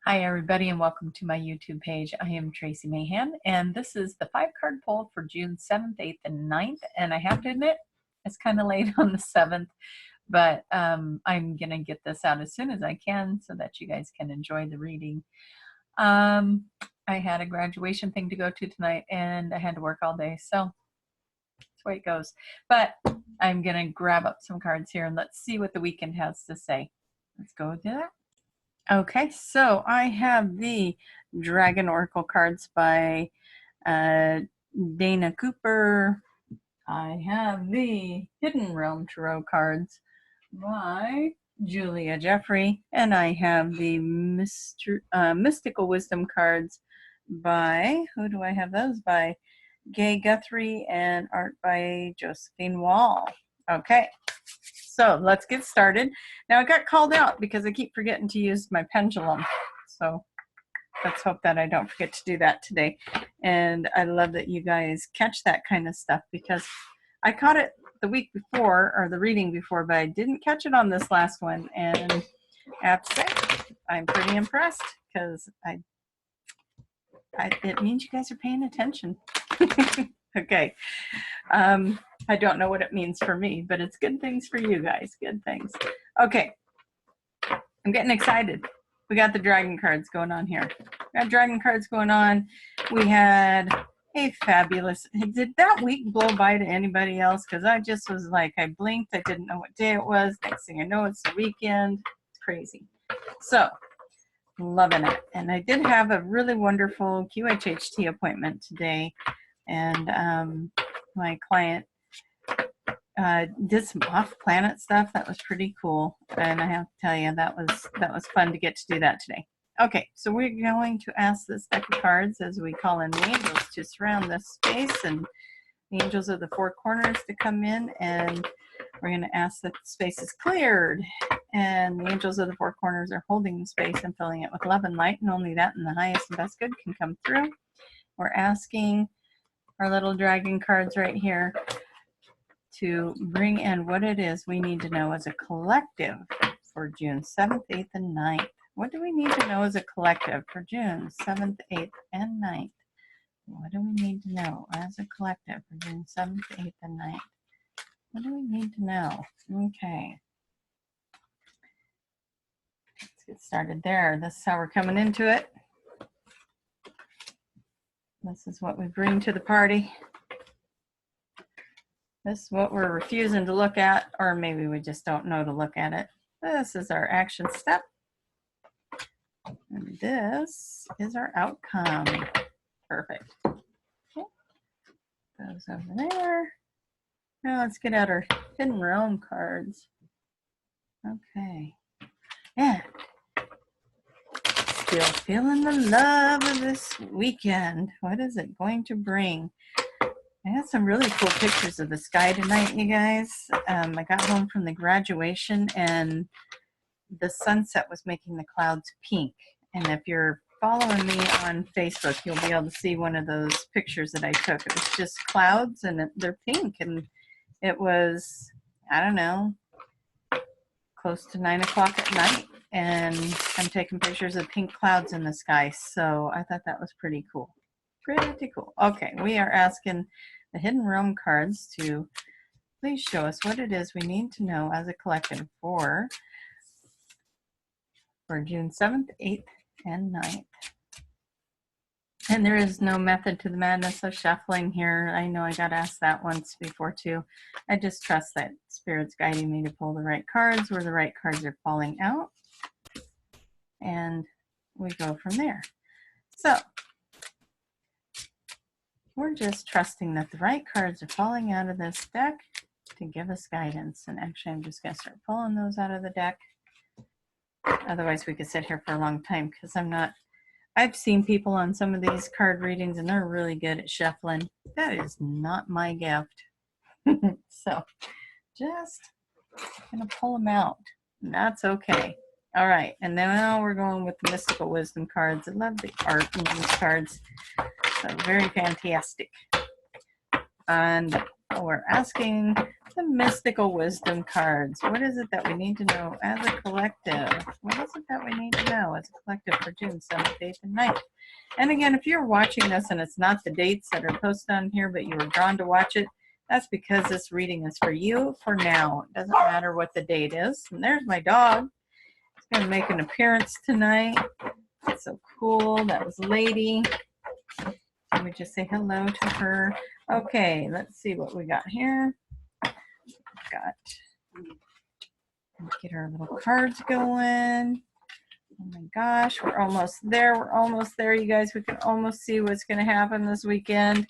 Hi everybody and welcome to my YouTube page. I am Tracie Mahan and this is the 5-card pull for June 7th, 8th, and 9th. And I have to admit, it's kind of late on the 7th, but I'm going to get this out as soon as I can so that you guys can enjoy the reading. I had a graduation thing to go to tonight and I had to work all day, so that's the way it goes. But I'm going to grab up some cards here and let's see what the weekend has to say. Let's go with that. Okay, so I have the Dragon Oracle cards by Dana Cooper. I have the Hidden Realm Tarot cards by Julia Jeffrey. And I have the Mystical Wisdom cards by, who do I have those by? Gaye, Gutherie, and art by Josephine Wall. Okay. So let's get started. Now I got called out because I keep forgetting to use my pendulum. So let's hope that I don't forget to do that today. And I love that you guys catch that kind of stuff because I caught it the week before or the reading before, but I didn't catch it on this last one. And I have to say, I'm pretty impressed because it means you guys are paying attention. Okay. I don't know what it means for me, but it's good things for you guys. Good things. Okay. I'm getting excited. We got the dragon cards going on here. We got dragon cards going on. We had a fabulous, did that week blow by to anybody else? Because I just was like, I blinked. I didn't know what day it was. Next thing I know, it's the weekend. It's crazy. So, loving it. And I did have a really wonderful QHHT appointment today. And my client did some off-planet stuff that was pretty cool, and I have to tell you that was fun to get to do that today. Okay, so we're going to ask this deck of cards as we call in the angels to surround this space, and the angels of the four corners to come in, and we're going to ask that the space is cleared, and the angels of the four corners are holding the space and filling it with love and light, and only that and the highest and best good can come through. We're asking our little dragon cards right here to bring in what it is we need to know as a collective for June 7th, 8th, and 9th. What do we need to know as a collective for June 7th, 8th, and 9th? What do we need to know as a collective for June 7th, 8th, and 9th? What do we need to know? Okay. Let's get started there. This is how we're coming into it. This is what we bring to the party. This is what we're refusing to look at, or maybe we just don't know to look at it. This is our action step. And this is our outcome. Perfect. Okay. Those over there. Now let's get out our Hidden Realm cards. Okay. And still feeling the love of this weekend. What is it going to bring? I had some really cool pictures of the sky tonight, you guys. I got home from the graduation and the sunset was making the clouds pink. And if you're following me on Facebook, you'll be able to see one of those pictures that I took. It was just clouds and they're pink. And it was, I don't know, close to 9 o'clock at night. And I'm taking pictures of pink clouds in the sky. So I thought that was pretty cool. Pretty cool. Okay, we are asking the Hidden Realm cards to please show us what it is we need to know as a collective for June 7th, 8th, and 9th. And there is no method to the madness of shuffling here. I know I got asked that once before too. I just trust that Spirit's guiding me to pull the right cards where the right cards are falling out. And we go from there. So we're just trusting that the right cards are falling out of this deck to give us guidance. And actually, I'm just going to start pulling those out of the deck. Otherwise, we could sit here for a long time because I've seen people on some of these card readings and they're really good at shuffling. That is not my gift. So just going to pull them out. And that's okay. All right. And now we're going with the Mystical Wisdom cards. I love the art in these cards. So very fantastic. And Oh, we're asking the mystical wisdom cards. What is it that we need to know as a collective? What is it that we need to know as a collective for June 7th, 8th, and 9th? And again, if you're watching this and it's not the dates that are posted on here, but you were drawn to watch it, that's because this reading is for you for now. It doesn't matter what the date is. And there's my dog. It's going to make an appearance tonight. That's so cool. That was Lady. Let me just say hello to her. Okay, let's see what we got here. Get our little cards going. Oh my gosh, we're almost there. We're almost there, you guys. We can almost see what's going to happen this weekend.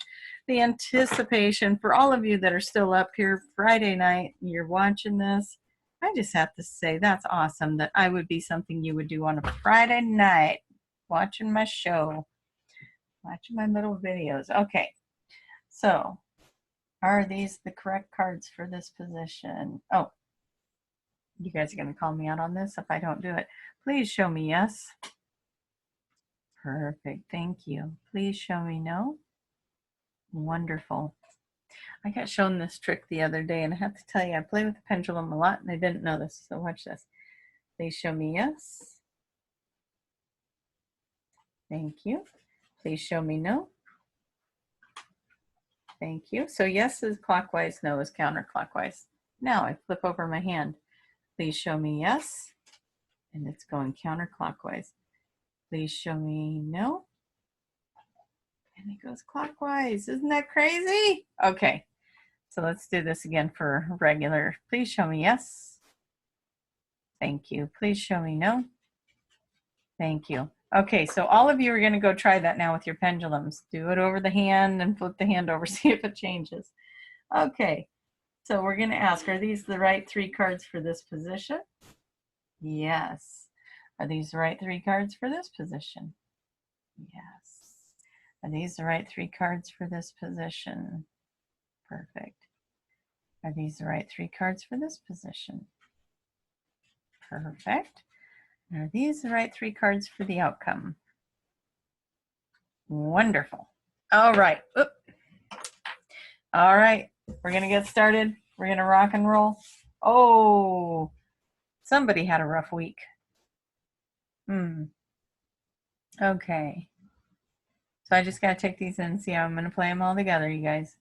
The anticipation for all of you that are still up here Friday night, you're watching this. I just have to say that's awesome that I would be something you would do on a Friday night, watching my show, watching my little videos. Okay, so are these the correct cards for this position? Oh, you guys are going to call me out on this if I don't do it. Please show me yes. Perfect. Thank you. Please show me no. Wonderful. I got shown this trick the other day, and I have to tell you, I play with the pendulum a lot, and I didn't know this, so watch this. Please show me yes. Thank you. Please show me no. Thank you. So yes is clockwise, no is counterclockwise. Now I flip over my hand. Please show me yes. And it's going counterclockwise. Please show me no. And it goes clockwise. Isn't that crazy? Okay. So let's do this again for regular. Please show me yes. Thank you. Please show me no. Thank you. Okay, so all of you are going to go try that now with your pendulums. Do it over the hand and flip the hand over, see if it changes. Okay, so we're going to ask, are these the right 3 cards for this position? Yes. Are these the right 3 cards for this position? Yes. Are these the right 3 cards for this position? Perfect. Are these the right 3 cards for this position? Perfect. Are these the right 3 cards for the outcome? Wonderful. All right. Oop. All right. We're going to get started. We're going to rock and roll. Oh, somebody had a rough week. Okay. So I just got to take these in and see how I'm going to play them all together, you guys.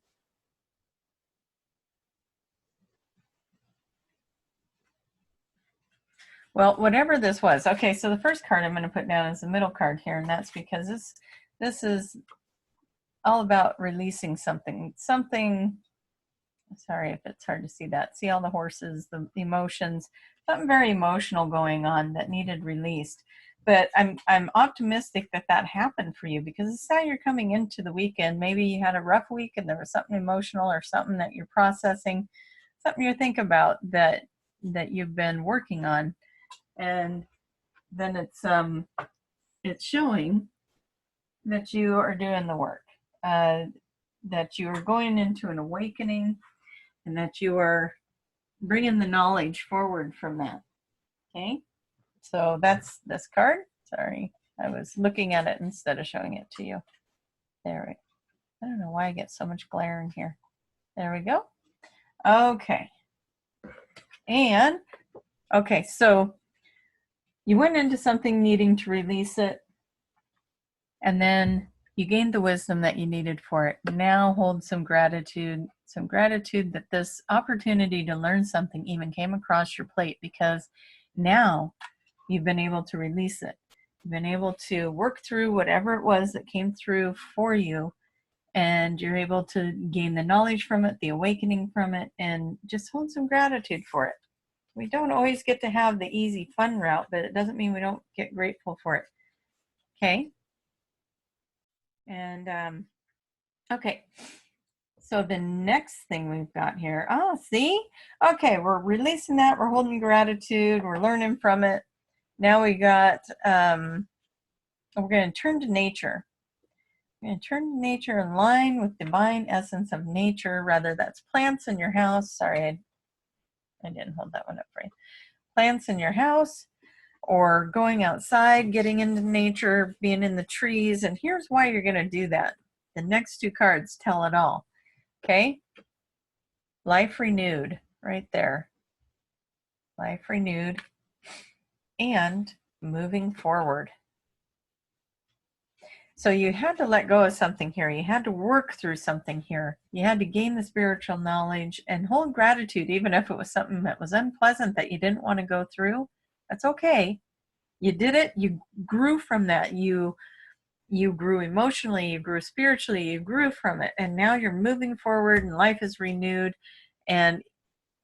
Well, whatever this was. Okay, so the first card I'm going to put down is the middle card here, and that's because this is all about releasing something. Sorry if it's hard to see that. See all the horses, the emotions, something very emotional going on that needed released. But I'm optimistic that that happened for you, because it's how you're coming into the weekend. Maybe you had a rough week and there was something emotional or something that you're processing, something you think about that you've been working on. And then it's showing that you are doing the work, that you are going into an awakening, and that you are bringing the knowledge forward from that. Okay, so that's this card. Sorry, I was looking at it instead of showing it to you. There we go. I don't know why I get so much glare in here. There we go. Okay, and okay, so you went into something needing to release it, and then you gained the wisdom that you needed for it. Now hold some gratitude that this opportunity to learn something even came across your plate, because now you've been able to release it. You've been able to work through whatever it was that came through for you, and you're able to gain the knowledge from it, the awakening from it, and just hold some gratitude for it. We don't always get to have the easy, fun route, but it doesn't mean we don't get grateful for it. Okay? And, okay. So the next thing we've got here, see? Okay, we're releasing that. We're holding gratitude. We're learning from it. Now we got, we're going to turn to nature. We're going to turn to nature in line with divine essence of nature. Rather, that's plants in your house. Sorry, I didn't hold that one up for you. Plants in your house, or going outside, getting into nature, being in the trees. And here's why you're going to do that. The next 2 cards tell it all. Okay? Life renewed, right there. Life renewed and moving forward. So you had to let go of something here. You had to work through something here. You had to gain the spiritual knowledge and hold gratitude, even if it was something that was unpleasant that you didn't want to go through. That's okay. You did it. You grew from that. You grew emotionally, you grew spiritually, you grew from it. And now you're moving forward and life is renewed. And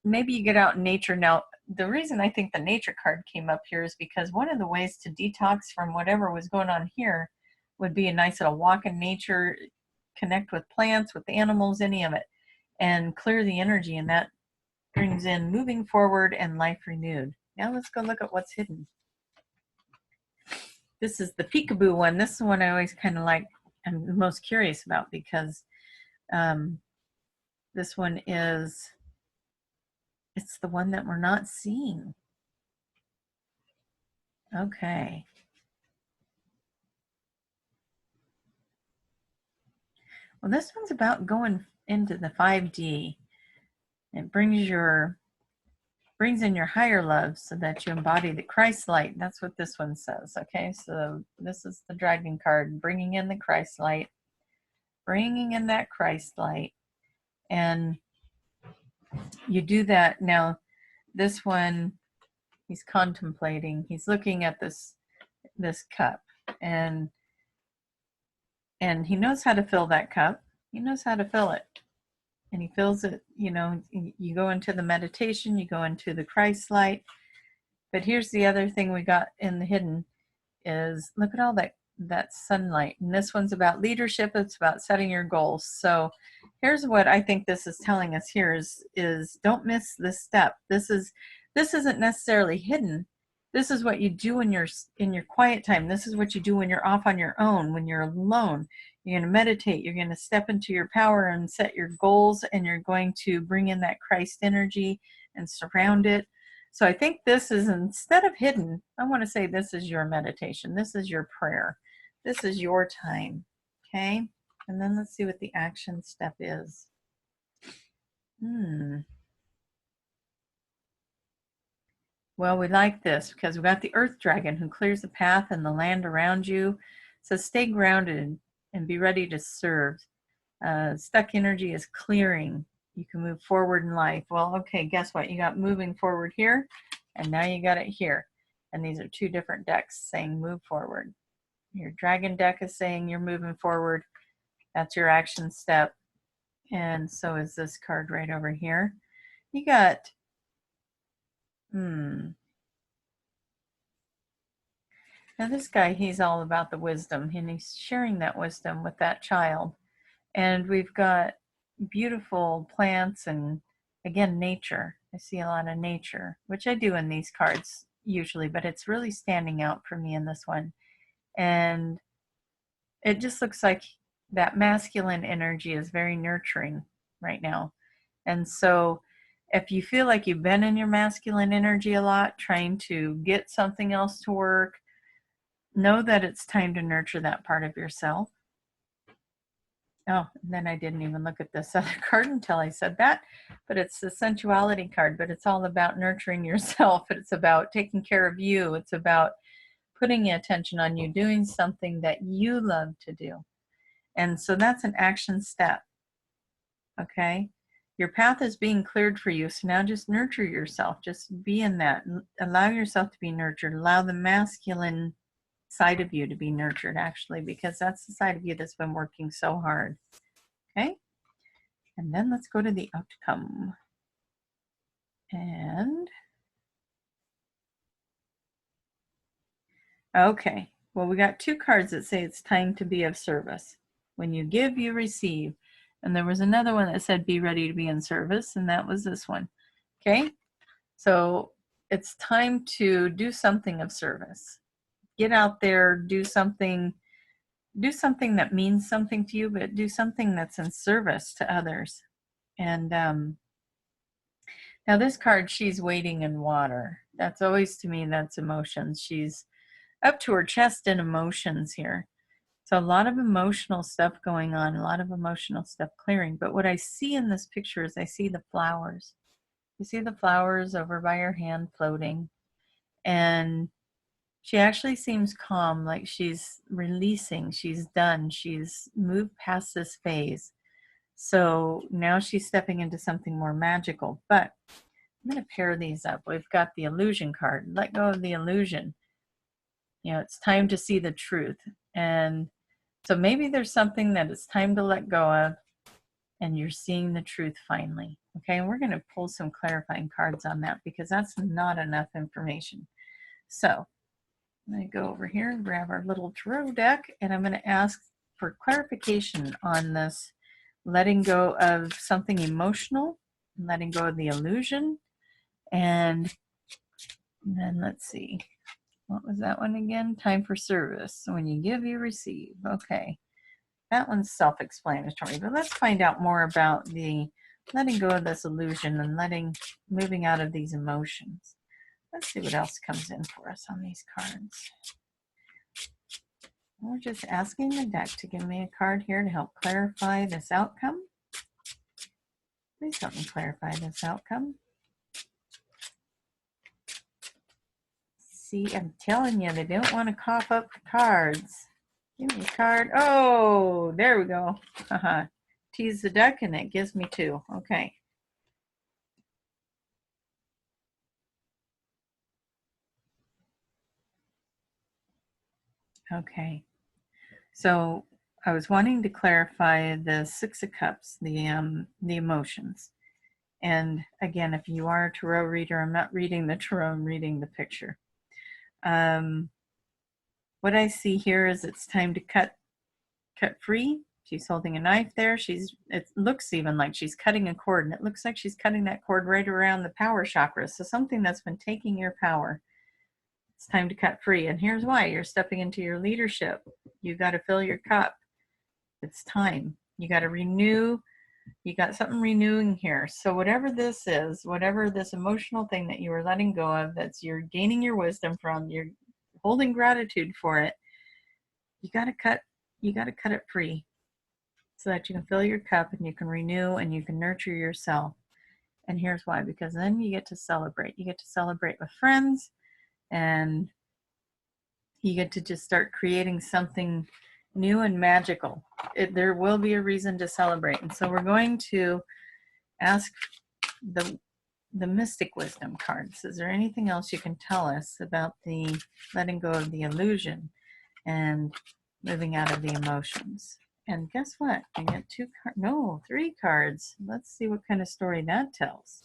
maybe you get out in nature. Now, the reason I think the nature card came up here is because one of the ways to detox from whatever was going on here would be a nice little walk in nature, connect with plants, with animals, any of it, and clear the energy. And that brings in moving forward and life renewed. Now let's go look at what's hidden. This is the peekaboo one. This is the one I always kind of like, I'm the most curious about, because this one is, it's the one that we're not seeing. Okay. Well, this one's about going into the 5D. It brings in your higher love so that you embody the Christ light. That's what this one says. Okay, so this is the dragon card, bringing in the Christ light, bringing in that Christ light. And you do that. Now, this one, he's contemplating, he's looking at this cup, and he knows how to fill that cup. He knows how to fill it. And he fills it, you know, you go into the meditation, you go into the Christ light. But here's the other thing we got in the hidden is, look at all that sunlight. And this one's about leadership. It's about setting your goals. So here's what I think this is telling us here is don't miss this step. This isn't necessarily hidden. This is what you do in your quiet time. This is what you do when you're off on your own, when you're alone. You're going to meditate. You're going to step into your power and set your goals, and you're going to bring in that Christ energy and surround it. So I think this is, instead of hidden, I want to say this is your meditation. This is your prayer. This is your time. Okay? And then let's see what the action step is. Well, we like this because we got the earth dragon who clears the path and the land around you. So stay grounded and be ready to serve. Stuck energy is clearing. You can move forward in life. Well, okay, guess what? You got moving forward here, and now you got it here. And these are two different decks saying move forward. Your dragon deck is saying you're moving forward. That's your action step. And so is this card right over here. You got, now this guy, he's all about the wisdom, and he's sharing that wisdom with that child. And we've got beautiful plants and, again, nature. I see a lot of nature, which I do in these cards usually, but it's really standing out for me in this one. And it just looks like that masculine energy is very nurturing right now. And so if you feel like you've been in your masculine energy a lot, trying to get something else to work, know that it's time to nurture that part of yourself. Oh, and then I didn't even look at this other card until I said that, but it's the sensuality card, but it's all about nurturing yourself. It's about taking care of you. It's about putting attention on you, doing something that you love to do. And so that's an action step. Okay? Your path is being cleared for you. So now just nurture yourself. Just be in that. Allow yourself to be nurtured. Allow the masculine side of you to be nurtured, actually, because that's the side of you that's been working so hard. Okay? And then let's go to the outcome. And okay, well, we got two cards that say it's time to be of service. When you give, you receive. And there was another one that said be ready to be in service, and that was this one. Okay? So it's time to do something of service. Get out there, do something that means something to you, but do something that's in service to others. And now this card, she's wading in water. That's always, to me, that's emotions. She's up to her chest in emotions here. So a lot of emotional stuff going on, a lot of emotional stuff clearing. But what I see in this picture is I see the flowers. You see the flowers over by her hand floating. And she actually seems calm, like she's releasing, she's done, she's moved past this phase. So now she's stepping into something more magical. But I'm going to pair these up. We've got the illusion card. Let go of the illusion. You know, it's time to see the truth. And so maybe there's something that it's time to let go of, and you're seeing the truth finally. Okay, and we're going to pull some clarifying cards on that because that's not enough information. So I'm going to go over here and grab our little tarot deck, and I'm going to ask for clarification on this letting go of something emotional, letting go of the illusion, and then let's see. What was that one again? Time for service. So when you give, you receive. Okay. That one's self-explanatory, but let's find out more about the letting go of this illusion and moving out of these emotions. Let's see what else comes in for us on these cards. We're just asking the deck to give me a card here to help clarify this outcome. Please help me clarify this outcome. See, I'm telling you, they don't want to cough up cards. Give me a card. Oh, there we go. Tease the deck and it gives me two. Okay. Okay. So I was wanting to clarify the Six of Cups, the emotions. And again, if you are a tarot reader, I'm not reading the tarot, I'm reading the picture. What I see here is it's time to cut free. She's holding a knife there. It looks even like she's cutting a cord, and it looks like she's cutting that cord right around the power chakra. So something that's been taking your power, it's time to cut free. And here's why. You're stepping into your leadership. You got to fill your cup. It's time. You got to renew. You got something renewing here. So whatever this is, whatever this emotional thing that you are letting go of, you're gaining your wisdom from, you're holding gratitude for it, you got to cut it free so that you can fill your cup and you can renew and you can nurture yourself. And here's why, because then you get to celebrate. You get to celebrate with friends, and you get to just start creating something new and magical. There will be a reason to celebrate. And so we're going to ask the mystic wisdom cards. Is there anything else you can tell us about the letting go of the illusion and moving out of the emotions? And guess what? I got three cards. Let's see what kind of story that tells.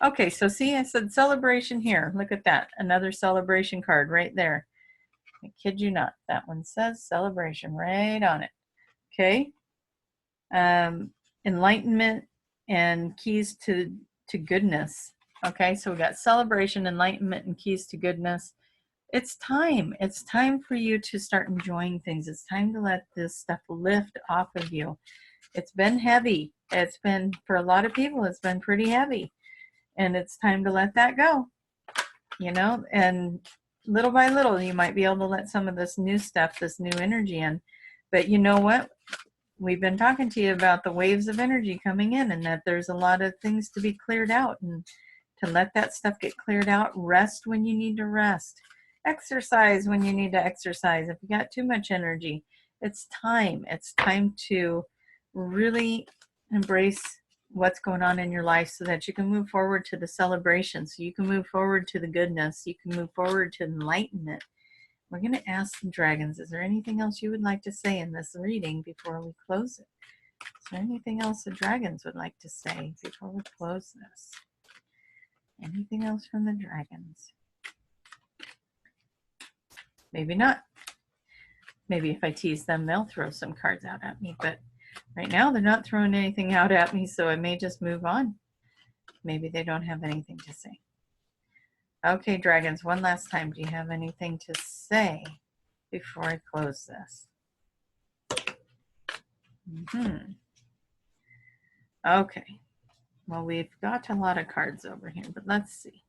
Okay, so see, I said celebration here. Look at that. Another celebration card right there. I kid you not. That one says celebration right on it. Okay. Enlightenment and keys to goodness. Okay, so we got celebration, enlightenment, and keys to goodness. It's time. It's time for you to start enjoying things. It's time to let this stuff lift off of you. It's been heavy. It's been, for a lot of people, it's been pretty heavy. And it's time to let that go. You know, and little by little, you might be able to let some of this new stuff, this new energy in. But you know what? We've been talking to you about the waves of energy coming in, and that there's a lot of things to be cleared out, and to let that stuff get cleared out. Rest when you need to rest. Exercise when you need to exercise. If you got too much energy, it's time. It's time to really embrace what's going on in your life so that you can move forward to the celebration, so you can move forward to the goodness, you can move forward to enlightenment. We're going to ask the dragons, is there anything else you would like to say in this reading before we close it? Is there anything else the dragons would like to say before we close this? Anything else from the dragons? Maybe not. Maybe if I tease them, they'll throw some cards out at me, but right now they're not throwing anything out at me, so I may just move on. Maybe they don't have anything to say. Okay, dragons, one last time. Do you have anything to say before I close this? Okay. Well, we've got a lot of cards over here, but let's see.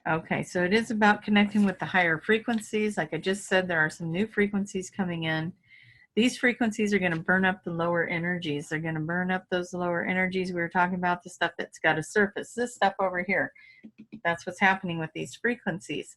Okay, so it is about connecting with the higher frequencies. Like I just said, there are some new frequencies coming in. These frequencies are going to burn up the lower energies. They're going to burn up those lower energies. We were talking about the stuff that's got to surface. This stuff over here, that's what's happening with these frequencies.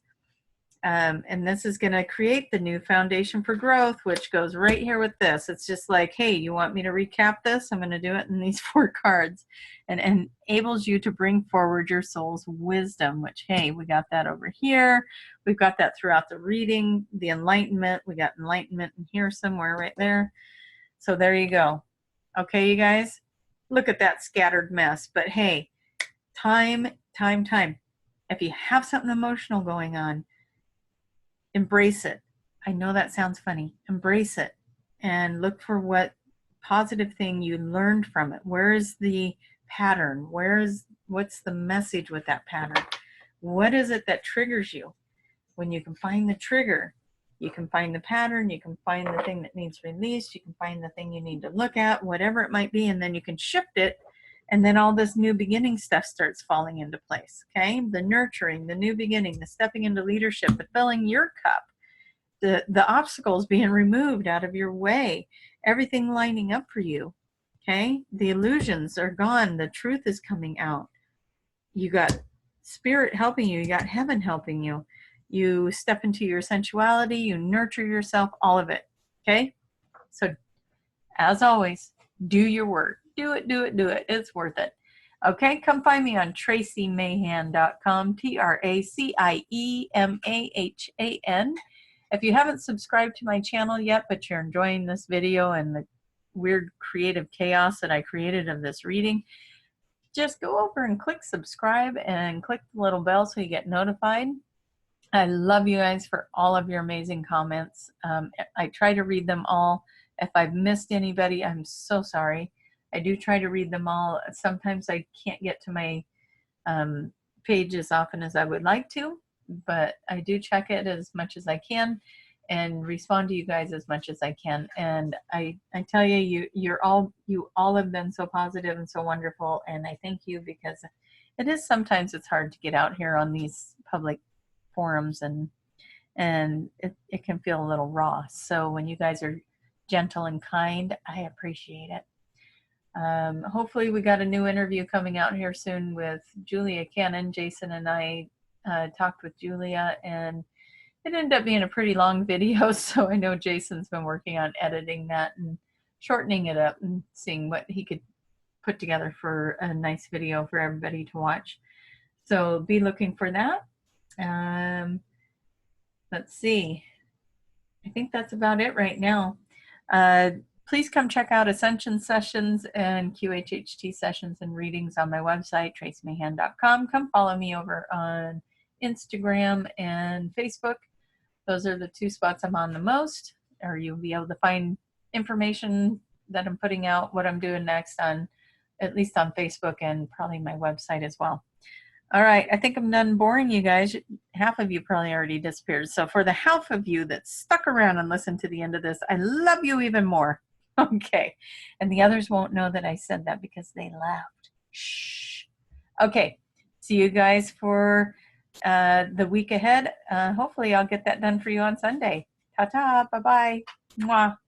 And this is going to create the new foundation for growth, which goes right here with this. It's just like, hey, you want me to recap this? I'm going to do it in these 4 cards, and enables you to bring forward your soul's wisdom, which, hey, we got that over here. We've got that throughout the reading, the enlightenment. We got enlightenment in here somewhere right there. So there you go. Okay, you guys, look at that scattered mess. But hey, time. If you have something emotional going on, embrace it. I know that sounds funny. Embrace it and look for what positive thing you learned from it. Where is the pattern? What's the message with that pattern? What is it that triggers you? When you can find the trigger, you can find the pattern, you can find the thing that needs released, you can find the thing you need to look at, whatever it might be, and then you can shift it. And then all this new beginning stuff starts falling into place, okay? The nurturing, the new beginning, the stepping into leadership, the filling your cup, the obstacles being removed out of your way, everything lining up for you, okay? The illusions are gone. The truth is coming out. You got spirit helping you. You got heaven helping you. You step into your sensuality. You nurture yourself, all of it, okay? So as always, do your work. Do it. It's worth it. Okay, come find me on traciemahan.com, TraciemaHan. If you haven't subscribed to my channel yet, but you're enjoying this video and the weird creative chaos that I created of this reading, just go over and click subscribe and click the little bell so you get notified. I love you guys for all of your amazing comments. I try to read them all. If I've missed anybody, I'm so sorry. I do try to read them all. Sometimes I can't get to my page as often as I would like to, but I do check it as much as I can and respond to you guys as much as I can. And I tell you, you all have been so positive and so wonderful, and I thank you, because sometimes it's hard to get out here on these public forums, and it can feel a little raw. So when you guys are gentle and kind, I appreciate it. Hopefully we got a new interview coming out here soon with Julia Cannon. Jason and I talked with Julia, and it ended up being a pretty long video, so I know Jason's been working on editing that and shortening it up and seeing what he could put together for a nice video for everybody to watch. So be looking for that. Let's see. I think that's about it right now. Please come check out Ascension sessions and QHHT sessions and readings on my website, traciemahan.com. Come follow me over on Instagram and Facebook. Those are the 2 spots I'm on the most, or you'll be able to find information that I'm putting out, what I'm doing next, on at least on Facebook and probably my website as well. All right, I think I'm done boring you guys. Half of you probably already disappeared. So for the half of you that stuck around and listened to the end of this, I love you even more. Okay, and the others won't know that I said that because they laughed. Shh. Okay, see you guys for the week ahead. Hopefully I'll get that done for you on Sunday. Ta-ta, bye-bye. Mwah.